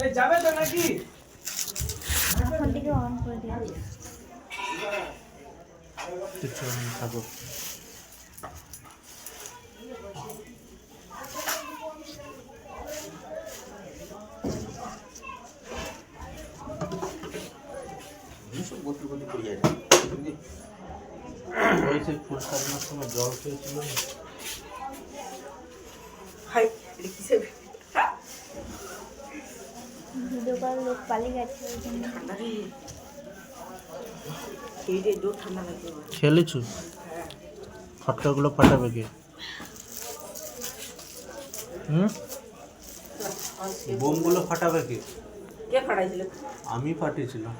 এই যাবে তো নাকি? ফোনটিকে অন করে দিও। কিছু আমি থাকো। ওই যে ফুল সাজানোর সময় জল খেয়েছিল না? ভিডিও করার লোক পালিয়ে গেছে ওই জন্য। খেলেছো? ফটকাগুলো ফাটাবে কে? বোমগুলো ফাটাবে কে? কে ফাটাইছিল? আমি ফাটিয়েছিলাম।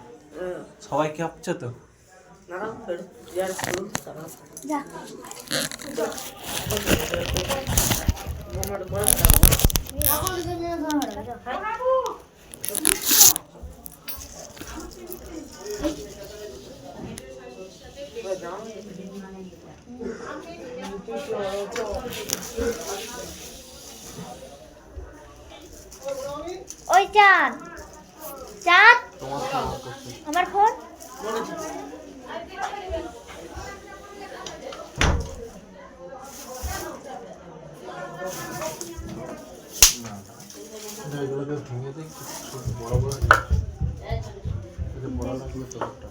সবাই কাঁপছে তো। যা ওই চাঁদ চাঁদ তোমার ফোন করছে। আমার ফোন না, এগুলোকে ভেঙে দিই, ছোট বড় বড় বড় লাগলো তো একটা।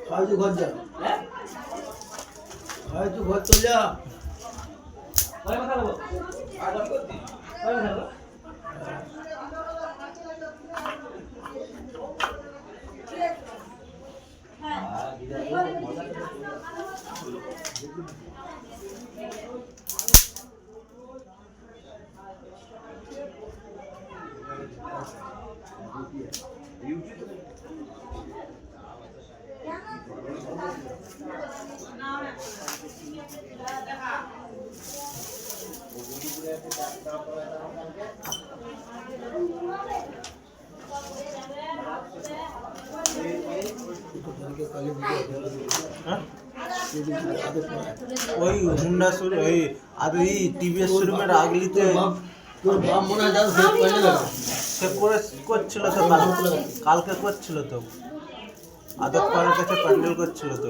খাওয়াই ঘর যা, খাওয়াই ঘর চলে যা। ওই হুন্ডা শুরু ওই আগে টিভিএস শোরুমের আগলিতে তোর বাপ মনে হয় যাও সে করছিল তো কালকে করছিল তো আদত পাড়ার কাছে প্যান্ডেল করছিল তো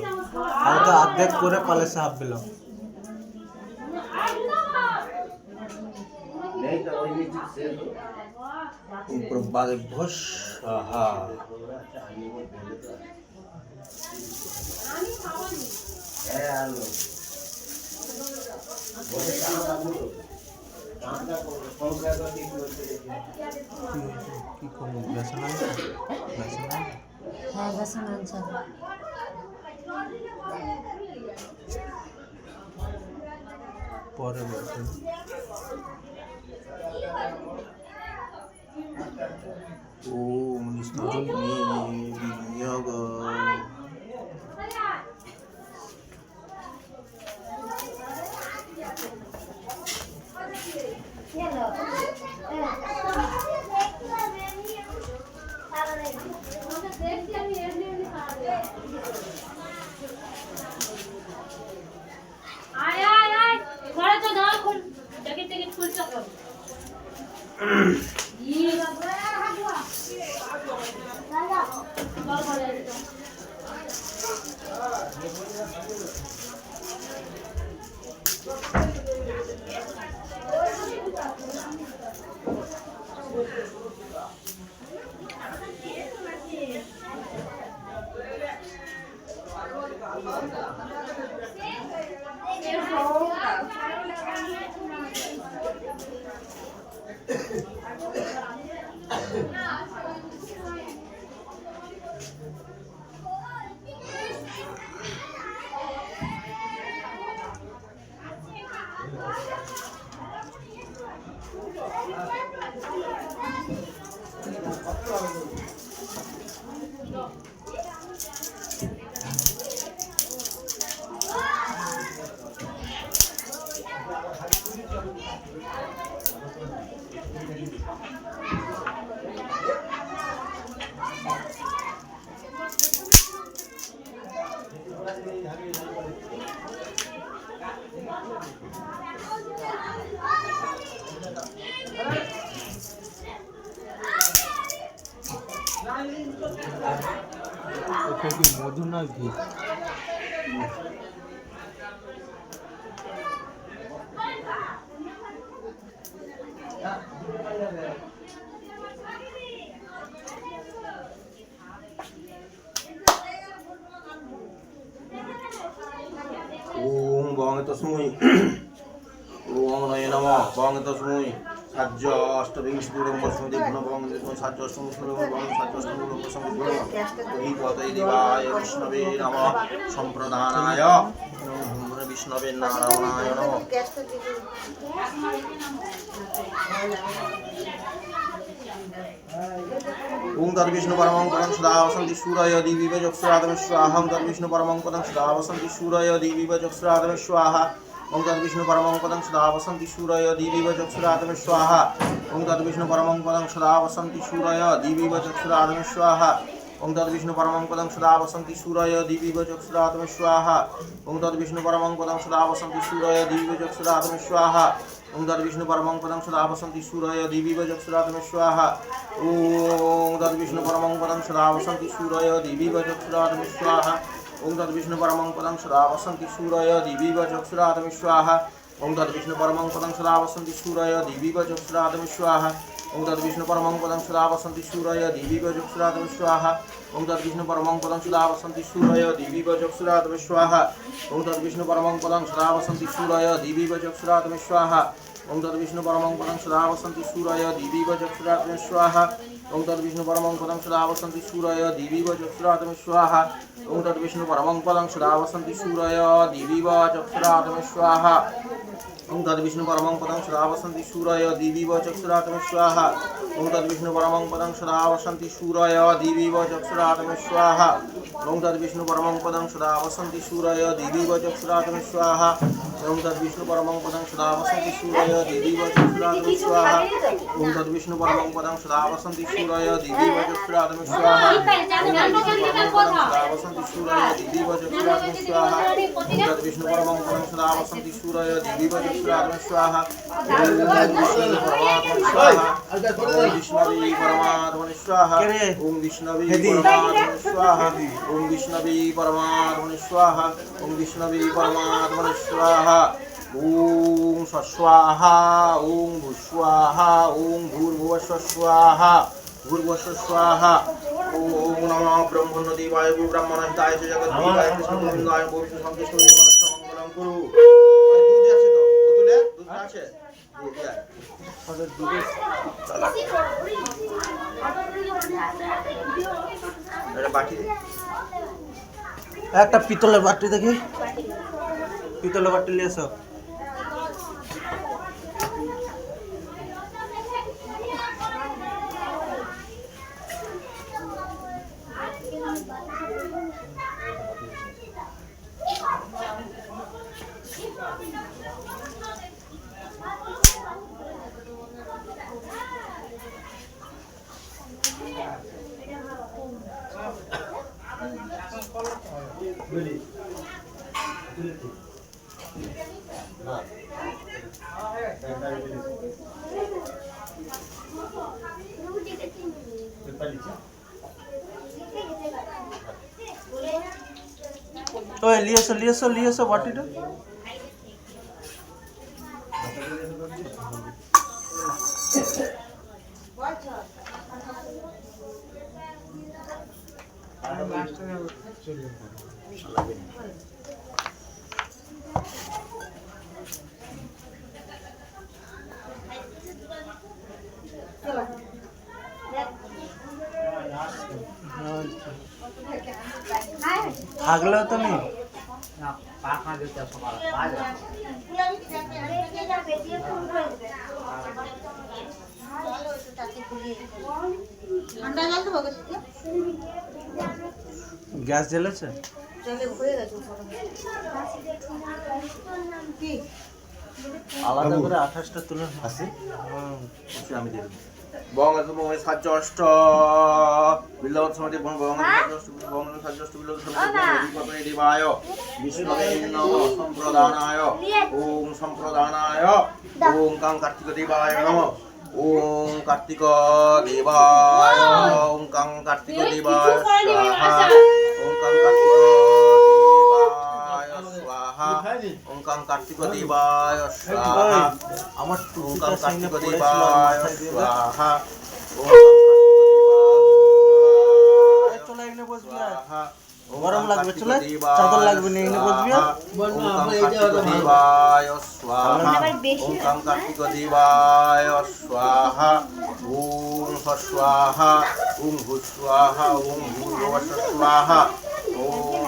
কালকে অর্ধেক করে পালেসে হাফ পেলাম। ऊपर बाद घोष हाँ কি করবো বেসন আনছো বেসন হ্যাঁ বেসন আনছো পরে বেসন 오 নিষ্ঠুর বিনিয়োগ আয় আয় আয় ঘরে তো দাও খুল টিকিট টিকিট খুলছো কর ই বাবা হাগবা দাদা বল করে এটা কি মধু না ঘি? ওম বং তস্মৈ ওম নয় নম বং তস্মৈ সাজ্য অষ্টবিংশতিরং বসমতি গুণ বং তস্মৈ সাজ্য অষ্টমুষ্ণং বং সাজ্য অষ্টমুষ্ণং বসমতি গুণ ওই পতৈ দেবায় বিষ্ণবে নমঃ সম্প্রদানায় ওম বিষ্ণবে নারায়ণায় নমঃ ওম তদ্বিষ্ণু পরমং পদং সদা বসন্তি সূরয় দিবিব চক্ষুরাদমে স্বাহা ওম তদ্বিষ্ণু পরমং পদং সদা বসন্তি সূরয় দিবিব চক্ষুরাদমে স্বাহা ওম তদ্বিষ্ণু পরমং পদং সদা বসন্তি সূরয় দিবিব চক্ষুরাদমে স্বাহা ওম তদ্বিষ্ণু পরমং পদং সদা বসন্তি সূরয় দিবিব চক্ষুরাদমে স্বাহা ওম তদ্বিষ্ণু পরমং পদং সদা বসন্তি সূরয় দিবিব চক্ষুরাদমে স্বাহা ওম তদ্বিষ্ণু পরমং পদং সদা বসন্তি সূরয় দিবিব চক্ষুরাদমে স্বাহা ওম তদ্বিষ্ণু পরমং পদং সদা বসন্তি সূরয় দিবিব চক্ষুরাদমে স্বাহা ওম তদ্বিষ্ণু পরমং পদং সদা বসন্তি সূরয় দিবিব চক্ষুরাদমে স্বাহা ওম তদ্বিষ্ণু পরমং পদং সদা বসন্তি সূরয় দিবিব চক্ষুরাদমে স্বাহা ওম তদ্বিষ্ণু পরমং পদং সদা বসন্তি সূরয় দিবিব চক্ষুরাদমে স্বাহা ওম তদ্বিষ্ণু পরমং পদং সদা বসন্তি সূরয় দিবিব চক্ষুরাদমে স্বাহা ওম তদ্বিষ্ণু পরমং পদং সদা বসন্তি সূরয় দিবিব চক্ষুরাদমে স্বাহা ওম তদ্বিষ্ণু পরমং পদং সদা বসন্তি সূরয় দিবিব চক্ষুরাদমে স্বাহা ওম তদ্বিষ্ণু পরমং পদং সদা বসন্তি সূরয় দিবিব চক্ষুরাদমে স্বাহা ওম তদ্বিষ্ণু পরমং পদং সদা বসন্তি সূরয় দিবিব চক্ষুরাদমে স্বাহা ওম তদ্বিষ্ণু পরমং পদং সদা বসন্তি সূরয় দিবিব চক্ষুরাদমে স্বাহা ওম তদ্বিষ্ণু পরমং পদং সদা বসন্তি সূরয় দিবিব চক্ষুরাদমে স্বাহা ওম তদ্বিষ্ণু পরমং পদং সদা বসন্তি সূরয় দিবিব চক্ষুরাদমে স্বাহা ওম তদ্বিষ্ণু পরমং পদং সদা বসন্তি সূরয় দিবিব চক্ষুরাদমে স্বাহা ওম তদ্বিষ্ণু পরমং পদং সদা বসন্তি সূরয় দিবিব চক্ষুরাদমে স্বাহা ওম তদ্বিষ্ণু পরমং পদং সদা বসন্তি সূরয় দিবিব চক্ষুরাদমে স্বাহা বসন্তি সূরয় দিবিব চক্ষুরাদমে স্বাহা ওম তদ্বিষ্ণু পরমং পদং সদা বসন্তি সূরয় দিবিব চক্ষুরাদমে স্বাহা বিষ্ণবী পরমাত্মনে স্বাহা ওম বিষ্ণবী পরমাত্মনে স্বাহা ওম বিষ্ণবী পরমাত্মনে স্বাহা ওম বিষ্ণবী পরমাত্মনে স্বাহা ওম স্বাহা ওম ভূস্বাহা ওম ভূর্ভুবস্ব স্বাহা ভূর্ভুবস্ব স্বাহা ওম নমঃ ব্রহ্মণ্য দেবায় গো ব্রাহ্মণায় চ জগদ্দেবায় কৃষ্ণগোবিন্দায় গোবিন্দ সন্তুষ্ট মঙ্গলং কুরু। দুধ আছে তো বোতলে দুধ আছে বাটি একটা পিতলের বাটি দেখি, পিতলের বাটি নিয়ে এসো। ওই লিয়ে এসো বাটিটা। থাকলেও তো নেই গ্যাস জ্বেলেছে আলাদা করে 28টা তুলে আছে আমি দিয়ে দেবো। বঙ্গবঙ্গে সাজ্যষ্ট বিল্লবত সমাধি বঙ্গবঙ্গে সাজ্যষ্ট বিল্লবত সমাধি দেবায় বিষ্ণবে নমঃ সম্প্রদানায় ওম সম্প্রদানায় ওম কাং কার্তিক দেবায় নমঃ ওম কার্তিক দেবায় ওম কাং কার্তিক দেবায় স্বাহা ওম কাং কার্তিক দেবায় স্বাহা আমার ওম টুপিটা কাং সাইনে কার্তিক পড়েছিল দেবায় মাথায় দিয়ে দাও। স্বাহা ওম এই চলে এখানে বসবি আর। স্বাহা গরম লাগবে চলে চাদর লাগবে না এখানে বসবি আর। দেবায় স্বাহা আবার বেশি ওম কাং কার্তিক দেবায় স্বাহা ওম স্বাহা ওম ভূস্বাহা ওম ভূর্ভুবঃ স্বাহা ওম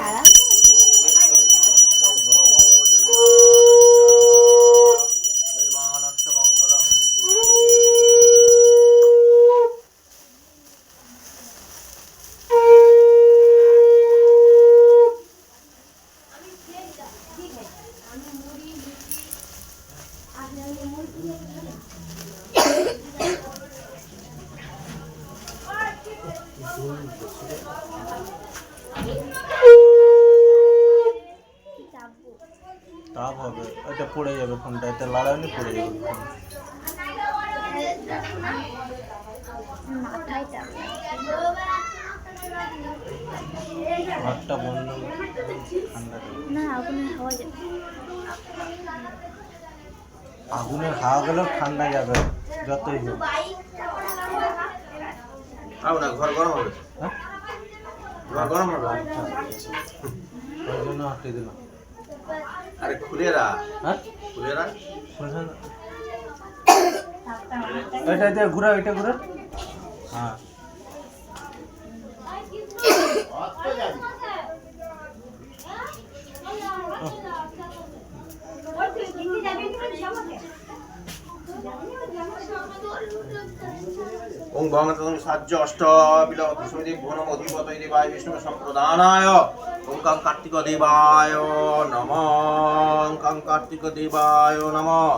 চাপবো। তাপ হবে এটা পড়ে যাবে ফোনটা এটা লাড়াইলে পড়ে যাবে ফোন। মাথায় চাপবো। ঘরটা বন্ধ ঠান্ডা দেবে। না ওখানে হাওয়া যাবে। আগুনের হাওয়া গেলেও ঠান্ডা যাবে যতই হোক। না ঘর গরম হবে হ্যাঁ ঘর গরম হবে ওই জন্য হাঁটিয়ে দিলাম। আরে খুলে রাখ হ্যাঁ খুলে রাখ শুনছেন? এটা এটা ঘুরা এটা ঘুরা। হ্যাঁ ওং ভগবতং সাজ্য অষ্ট বিলবত সমিতি ভুবনম অধিপতৈ দেবায় বিষ্ণু সম্প্রদানায় ওং কাং কার্তিক দেবায় নমঃ ওং কাং কার্তিক দেবায় নমঃ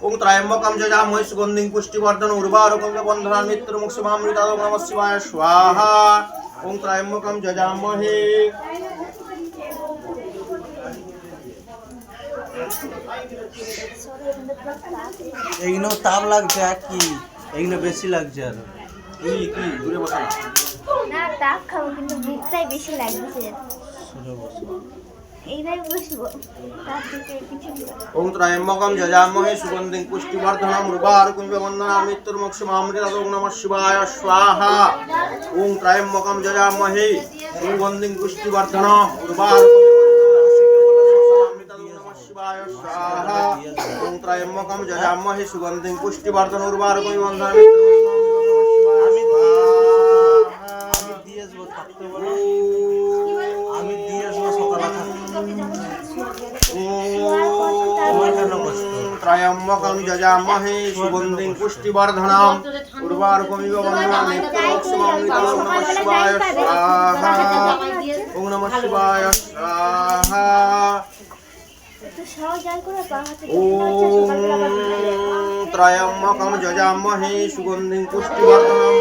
ওং ত্রয়ম্বকম যজামহে সুগন্ধিং পুষ্টিবর্ধন উর্বারুকম বন্ধনান মৃত্যুর্মুক্ষমামৃতাদ ওং নমঃ শিবায় স্বাহা ওং ত্রয়ম্বকম যজামহে এইগুলো তাপ লাগছে আর কি এইগুলো বেশি লাগছে আর কি দূরে বসা না না তাপ খাবো কিন্তু বুকটাই বেশি লাগছে। সরে বসে। এইটাই বসবো তার থেকে কিছু না। ওং ত্রয়ম্বকম যজামহে সুগন্ধিং পুষ্টিবর্ধনম উর্বারুকম বন্ধনান মৃত্যুর্মুক্ষমামৃতাদ ওং নমঃ শিবায় স্বাহা ওং ত্রয়ম্বকম যজামহে সুগন্ধিং পুষ্টিবর্ধনম উর্বারুকম শিবায় স্বাহা ওং ত্রয়ম্বকম যজামহে সুগন্ধিং পুষ্টিবর্ধন উর্বারুকম বন্ধনান আমি দিয়ে আসবো থাকতে বলো আমি দিয়ে আসবো সকালে ত্রয়ম্বকম যজামহে সুগন্ধিং পুষ্টিবর্ধনম উর্বারুকমিব বন্ধনান মৃত্যুর্মুক্ষমামৃতাদ ওং নমঃ শিবায় স্বাহা ওং নমঃ শিবায় স্বাহা তো সহজ জল করে পা হাতে ওম ত্রয়ম্বকম যজামহে সুগন্ধিং পুষ্টিবর্ধনম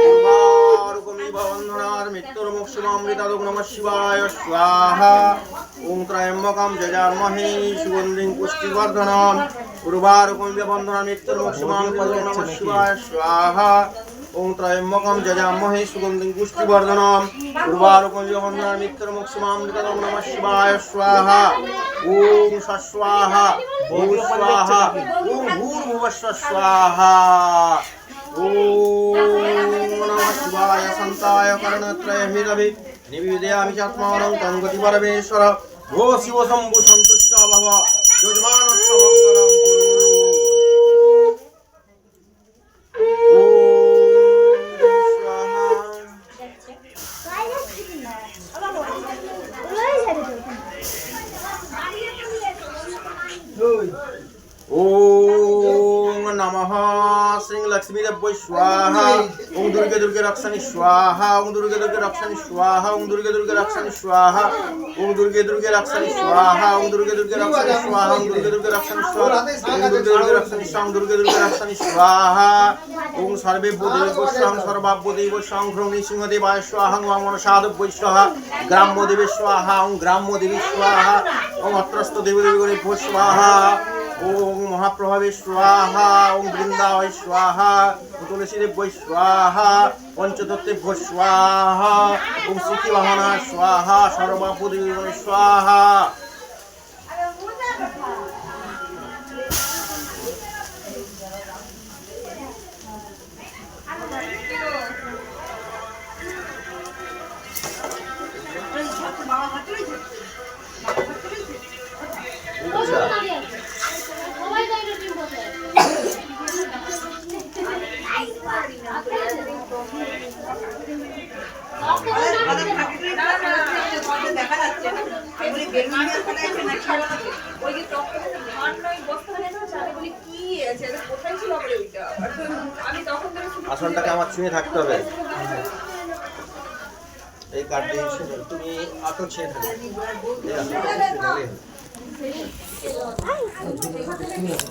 উর্বারুকমিব বন্ধনান মৃত্যুর্মুক্ষমামৃতাদ ওং নমঃ শিবায় স্বাহা ওং ত্রয়ম্বকম যজামহে সুগন্ধিং পুষ্টিবর্ধনম উর্বারুকমিব বন্ধনান মৃত্যুর্মুক্ষমামৃতাদ ওং নমঃ শিবায় স্বাহা ওং ত্রয়ম্বকম যজামহে সুগন্ধিং পুষ্টিবর্ধনম উর্বারুকমিব বন্ধনান মৃত্যুর্মুক্ষমামৃতাদ ওং নমঃ শিবায় স্বাহা ওং স্বাহা ওং স্বাহা ওং ভূর্ভুবঃ স্বাহা ওম নমঃ শিবায় সন্তায় কর্ণত্রয় হিরভি নিবেদয়ামি চাত্মানং তং গতিপরমেশ্বর ভো শিব শম্ভু সন্তুষ্ট ভব যজমানস্য মঙ্গলং কুরু ওম স্বাহা ওম নমঃ শ্রী লক্ষ্মী দেব্যৈ স্বাহা ওম দুর্গে দুর্গে রক্ষানি স্বাহা ওম দুর্গে দুর্গে রক্ষানি স্বাহা ওম দুর্গে দুর্গে রক্ষানি স্বাহা ওম দুর্গে দুর্গে রক্ষানি স্বাহা ওম দুর্গে দুর্গে রক্ষানি স্বাহা ওম দুর্গে দুর্গে রক্ষানি স্বাহা ওম দুর্গে দুর্গে রক্ষানি স্বাহা ওম দুর্গে দুর্গে রক্ষানি স্বাহা ওম সর্বে ভূদেবো স্বাহং সর্বাভূদেবো স্বাহং খ্রৌনি সিংহদেবায় স্বাহং ওম মনসাদেব্যৈ স্বাহা গ্রাম্য দেবে স্বাহা ওম গ্রাম্য দেবী স্বাহা ওম অত্রস্থ দেবী দেবীগণেভ্যো স্বাহা ওম মহাপ্রভাবে স্বাহা ওম বৃন্দাবৈ স্বাহা তুলসীদেব্যৈ স্বাহা পঞ্চতত্ত্বেভ্যো স্বাহা ওম শ্রীবাহনা স্বাহা সর্বাভূদেবীগণে স্বাহা দাঁড়িয়ে আছে। সবাই তো এটা টিম বসে আছে। দেখা যাচ্ছে না বলি বেলমানিয়া ফেলাইছে না খেলা ওই যে টকটা ধান নয় বস্তা ফেলে না আমি বলি কি আছে এটা কোথায় ছিল বলে ওইটা আমি তখন থেকে আসনটাকে আমার ছুঁয়ে থাকতে হবে এই কার্ড দিয়ে তুমি আসন ছুঁয়ে থাকবে এই আসনটাকে ছুঁয়ে থাকলেই হবে।